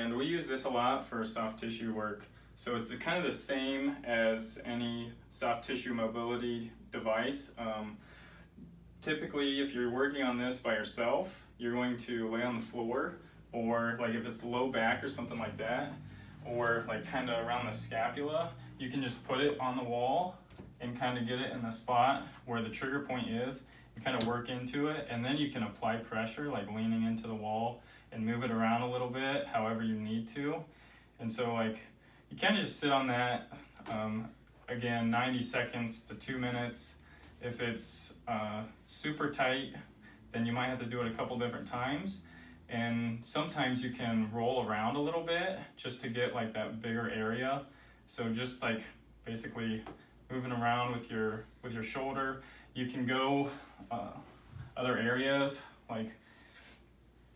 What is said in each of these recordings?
and we use this a lot for soft tissue work. So it's kind of the same as any soft tissue mobility device. Typically, if you're working on this by yourself, you're going to lay on the floor, or like if it's low back or something like that, or like kind of around the scapula, you can just put it on the wall and kind of get it in the spot where the trigger point is and kind of work into it, and then you can apply pressure, like leaning into the wall, and move it around a little bit however you need to. And so like you kind of just sit on that, again, 90 seconds to 2 minutes. If it's super tight, then you might have to do it a couple different times. And sometimes you can roll around a little bit just to get like that bigger area. So just like basically moving around with your shoulder. You can go other areas, like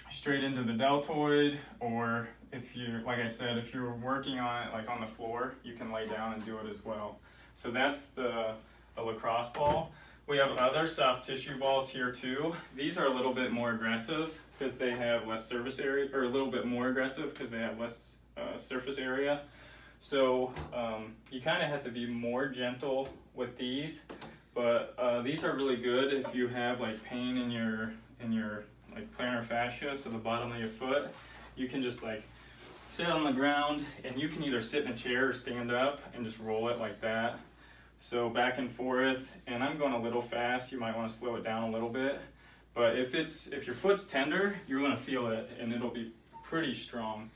straight into the deltoid, or if you're, like I said, if you're working on it like on the floor, you can lay down and do it as well. So that's the lacrosse ball. We have other soft tissue balls here too. These are a little bit more aggressive because they have less surface area, or a little bit more aggressive because they have less surface area. So you kind of have to be more gentle with these, but these are really good if you have like pain in your like plantar fascia, so the bottom of your foot. You can just like sit on the ground, and you can either sit in a chair or stand up and just roll it like that. So back and forth, and I'm going a little fast. You might want to slow it down a little bit. But if your foot's tender, you're going to feel it, and it'll be pretty strong.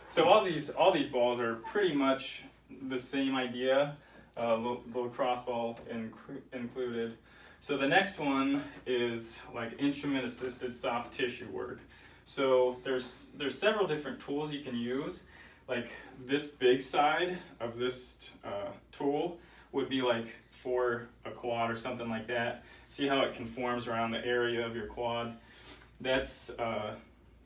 So all these balls are pretty much the same idea, the lacrosse ball included. So the next one is like instrument-assisted soft tissue work. So there's several different tools you can use. Like this big side of this tool would be like for a quad or something like that. See how it conforms around the area of your quad? That's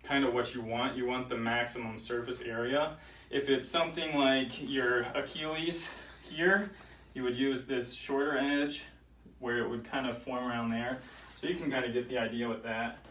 kind of what you want. You want the maximum surface area. If it's something like your Achilles here, you would use this shorter edge where it would kind of form around there. So you can kind of get the idea with that.